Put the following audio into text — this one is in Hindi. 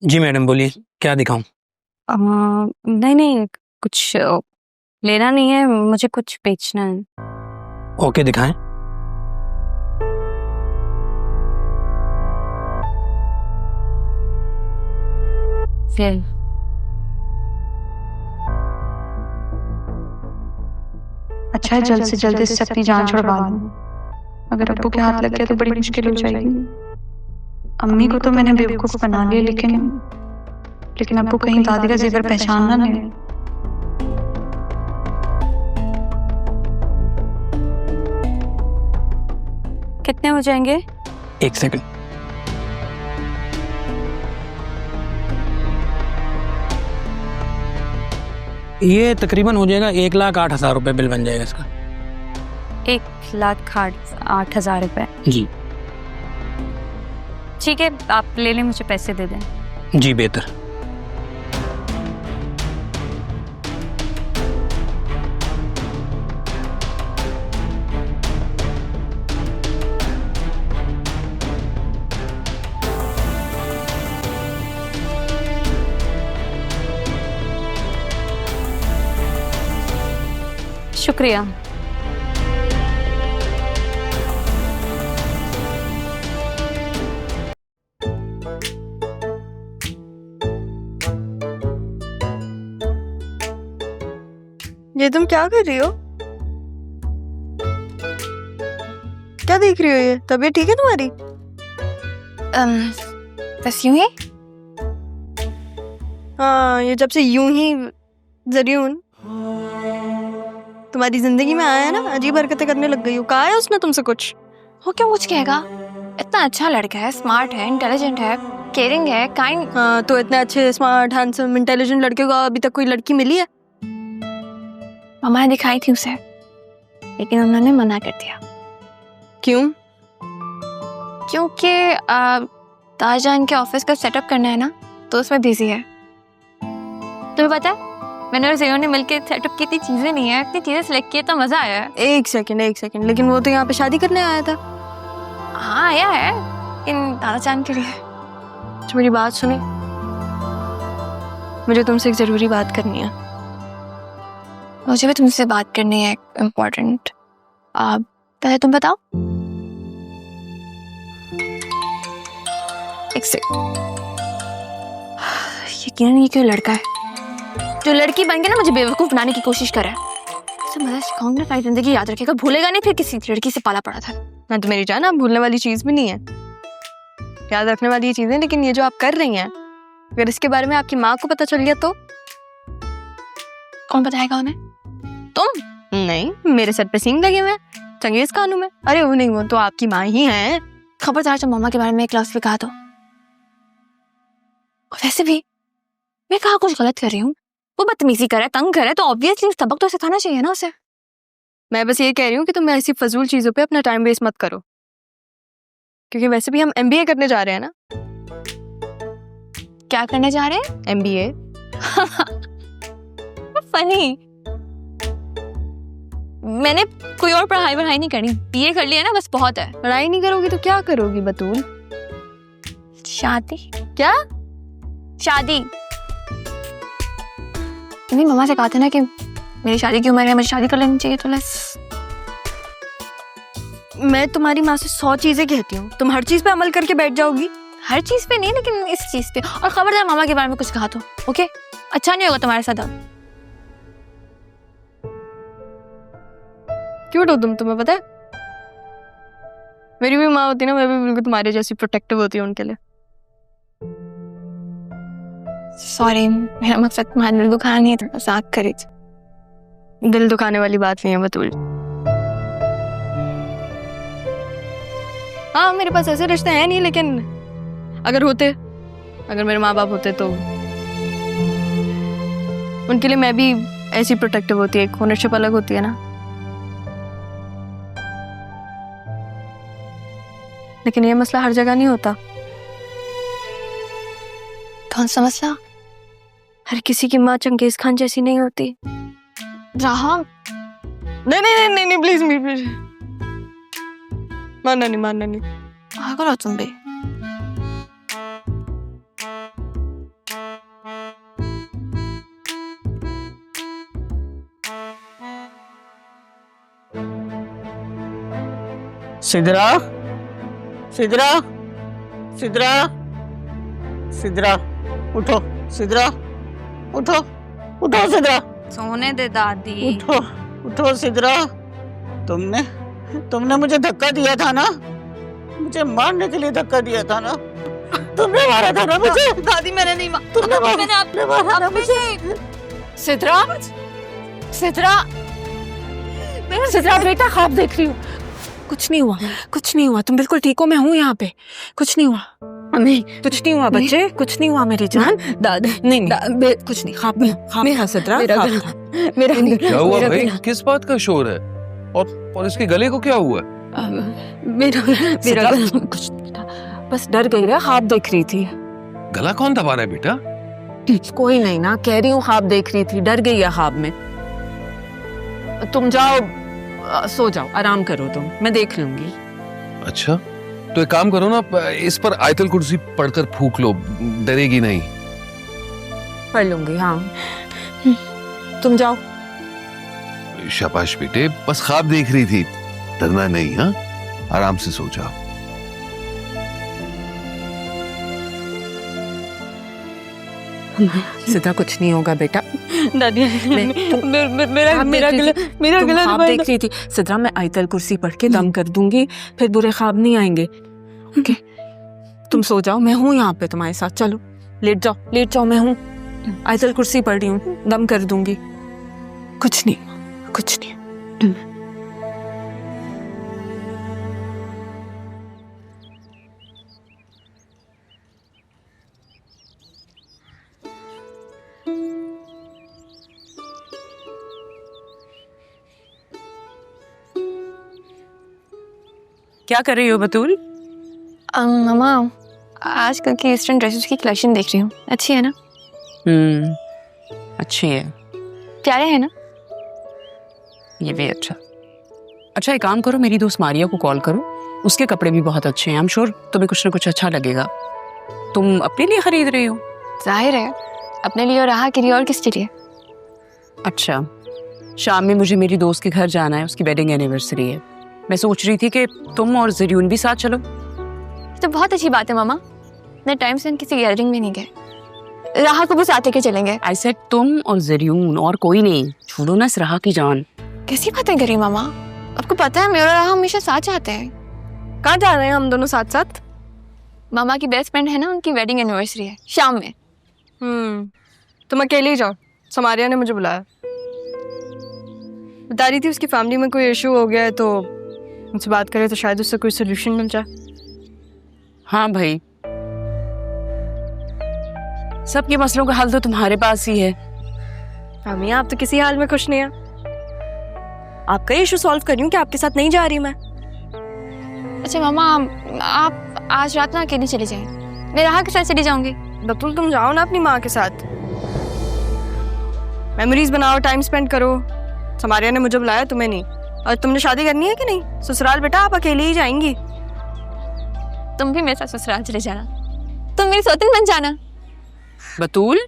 जी मैडम बोलिए, क्या दिखाऊं? नहीं नहीं, कुछ लेना नहीं है, मुझे कुछ बेचना है। ओके दिखाएं। फिर अच्छा है, जल्द से जल्द इससे अपनी जान छुड़वा लूं। अगर अब्बू के हाथ लग गया तो बड़ी मुश्किल हो जाएगी। अम्मी को तो मैंने बेवकूफ बना लिया, लेकिन अब्बू कहीं दादी का जेवर पहचान ना ले। कितने हो जाएंगे? एक सेकंड। ये तकरीबन हो जाएगा 1,08,000 रुपये बिल बन जाएगा इसका। 1,08,000 रुपए। जी ठीक है, आप ले लें, मुझे पैसे दे दें। जी बेहतर। शुक्रिया। ये तुम क्या कर रही हो? क्या देख रही हो? ये तबीयत ठीक है तुम्हारी? बस यूं ही। हाँ, ये जब से यूं ही जरियून तुम्हारी जिंदगी में आया है ना, अजीब हरकतें करने लग गई हो। कहा है उसने तुमसे कुछ? वो क्यों कुछ कहेगा? इतना अच्छा लड़का है, स्मार्ट है, इंटेलिजेंट है, केयरिंग है, काइंड। हाँ, तो इतने अच्छे स्मार्ट हैंडसम इंटेलिजेंट लड़के को अभी तक कोई लड़की मिली है? मम्मा ने दिखाई थी उसे, लेकिन उन्होंने मना कर दिया। क्यों? क्योंकि ताजजान के ऑफिस का सेटअप करना है ना, तो उसमें बिजी है। तुम्हें पता है, मैंने और ज़ियो ने मिलकर सेटअप की इतनी चीजें नहीं है, इतनी चीजें सिलेक्ट की, तो मजा आया है। एक सेकंड, लेकिन वो तो यहाँ पे शादी करने आया था। हाँ आया है, इन ताजजान के लिए। तो मेरी बात सुनी, मुझे तुमसे एक जरूरी बात करनी है। मुझे भी तुमसे बात करनी है, इम्पोर्टेंट। पहले तुम बताओ। एक सेकंड। यकीनन ये क्यों लड़का है जो लड़की बन के ना मुझे बेवकूफ बनाने की कोशिश कर रहा है। इसे मजा सिखाऊंगी ना, सारी जिंदगी याद रखेगा, भूलेगा नहीं फिर किसी लड़की से पाला पड़ा था। ना तो मेरी जान, आप भूलने वाली चीज भी नहीं है, याद रखने वाली ये चीजें। लेकिन ये जो आप कर रही हैं, अगर इसके बारे में आपकी माँ को पता चल गया तो? कौन बताएगा उन्हें? तुम? नहीं, मेरे सर पे सींग लगे हुए हैं चंगेज खानों में। अरे वो नहीं, वो तो आपकी माँ ही है। खबरदार जब मम्मा के बारे में एक लफ्ज़ भी कहा तो। वैसे भी मैं कहा कुछ गलत कर रही हूँ? वो बदतमीजी करे, तंग करे, तो ऑब्वियसली सबक तो सिखाना चाहिए ना उसे। मैं बस ये कह रही हूँ कि तुम ऐसी फजूल चीजों पे अपना टाइम वेस्ट मत करो, क्योंकि वैसे भी हम MBA करने जा रहे हैं ना। क्या करने जा रहे हैं? MBA। फनी। मैंने कोई और पढ़ाई नहीं करनी, BA कर लिया ना, बस बहुत है। पढ़ाई नहीं करोगी तो क्या करोगी बतूल? शादी। क्या? शादी। मेरी मम्मा से कहा था ना कि मेरी शादी की उम्र है, मुझे शादी कर लेनी चाहिए, तो बस। मैं तुम्हारी माँ से 100 चीजें कहती हूँ, तुम हर चीज पे अमल करके बैठ जाओगी। हर चीज पे नहीं, लेकिन इस चीज पे। और खबरदार मामा के बारे में कुछ कहा तो, ओके? अच्छा नहीं होगा तुम्हारे साथ अब। क्यूट हो तुम, तुम्हें पता है मेरी भी माँ होती ना, मैं भी बिल्कुल तुम्हारे जैसी प्रोटेक्टिव होती हूँ उनके लिए। सॉरी, मेरा मकसद तुम्हारा दिल दुखाना नहीं है, मजाक करी थी। दिल दुखाने वाली बात नहीं है बतूल। हाँ, मेरे पास ऐसे रिश्ते हैं नहीं, लेकिन अगर मेरे माँ बाप होते तो उनके लिए मैं भी ऐसी प्रोटेक्टिव होती है। एक ओनरशिप अलग होती है ना। लेकिन ये मसला हर जगह नहीं होता। कौन सा मसला? हर किसी की माँ चंगेज खान जैसी नहीं होती। राहा। नहीं प्लीज मानना नहीं। पागल हो तुम भी। सिद्रा, सिद्रा, सिद्रा, सिद्रा, उठो, सिद्रा, उठो, उठो सिद्रा, सोने दे दादी। उठो, उठो सिद्रा। तुमने मुझे धक्का दिया था ना, मुझे मारने के लिए धक्का दिया था ना, तुमने मारा था ना मुझे। दादी मैंने नहीं मारा। तुमने मारा ना मुझे। सिद्रा, सिद्रा, सिद्रा बेटा ख्वाब देख रही हूँ। कुछ नहीं हुआ, कुछ नहीं हुआ, तुम बिल्कुल ठीक हो, मैं हूँ यहाँ पे, कुछ नहीं हुआ। नहीं, कुछ नहीं हुआ बच्चे, कुछ नहीं हुआ मेरी जान। दादी नहीं, कुछ नहीं, ख्वाब में सिद्रा, मेरा क्या हुआ भाई? किस बात का शोर है? और इसके गले को क्या हुआ? मेरा कुछ नहीं था, बस डर गई रहा, ख्वाब देख रही थी। गला कौन दबा रहा है बेटा? कोई नहीं ना, कह रही हूँ ख्वाब देख रही थी, डर गई है ख्वाब में। तुम जाओ, सो जाओ, आराम करो तुम, मैं देख लूंगी। अच्छा, तो एक काम करो ना, इस पर आयतल कुर्सी पढ़कर फूंक लो, डरेगी नहीं। पढ़ लूंगी, हाँ। तुम जाओ। शाबाश बेटे, बस ख्वाब देख रही थी, डरना नहीं। हाँ, आराम से सो जाओ। सीधा कुछ नहीं होगा बेटा। दादी मेरा गला ख्वाब देख रही थी सिद्रा, मैं आयतल कुर्सी पढ़ के दम कर दूंगी, फिर बुरे ख्वाब नहीं आएंगे। ओके, तुम सो जाओ, मैं हूँ यहाँ पे तुम्हारे साथ। चलो लेट जाओ, लेट जाओ, मैं हूँ, आयतल कुर्सी पढ़ रही हूँ, दम कर दूंगी। कुछ नहीं, कुछ नहीं। क्या कर रही हो बतूल? मामा, आजकल की ईस्टर्न ड्रेसेस की कलेक्शन देख रही हूँ, अच्छी है ना? अच्छी है, प्यारे है ना? ये भी अच्छा। अच्छा, एक काम करो, मेरी दोस्त मारिया को कॉल करो, उसके कपड़े भी बहुत अच्छे हैं, आई एम श्योर तुम्हें कुछ ना कुछ अच्छा लगेगा। तुम अपने लिए खरीद रही हो? जाहिर है, अपने लिए और राहा के लिए, और किसके लिए? अच्छा, शाम में मुझे मेरी दोस्त के घर जाना है, उसकी वेडिंग एनिवर्सरी है। मैं सोच रही थी कि तुम और ज़रियून भी साथ चलो। तो बहुत अच्छी बात है मामा, इतने टाइम से हम किसी गैदरिंग में नहीं गए, राहा को भी साथ लेके चलेंगे। आई सेड तुम और ज़रियून, और कोई नहीं। छोड़ो ना इस राहा की जान। कैसी बातें करी मामा, आपको पता है मेरा राहा हमेशा साथ चाहते हैं। कहाँ जा रहे हैं हम दोनों साथ साथ? मामा की बेस्ट फ्रेंड है ना, उनकी वेडिंग एनिवर्सरी है शाम में। तुम अकेले ही जाओ, समारिया ने मुझे बुलाया, बता रही थी उसकी फैमिली में कोई इशू हो गया है, तो मुझसे बात करे तो शायद उससे कोई सोल्यूशन मिल जाए। हाँ भाई, सबके मसलों का हल तो तुम्हारे पास ही है। अम्मी, आप तो किसी हाल में खुश नहीं है। आपका इशू सॉल्व कर रही हूँ कि आपके साथ नहीं जा रही मैं। अच्छा मामा, आप आज रात ना अकेले चले जाएं, मैं राहा के साथ चली जाऊंगी। बतूल, तुम जाओ ना अपनी माँ के साथ, मेमोरीज बनाओ, टाइम स्पेंड करो। समारिया ने मुझे बुलाया, तुम्हें नहीं। और तुमने शादी करनी है कि नहीं? ससुराल बेटा आप अकेले ही जाएंगी। तुम भी मेरे साथ ससुराल चले जाना, तुम मेरी सौतन बन जाना। बतूल,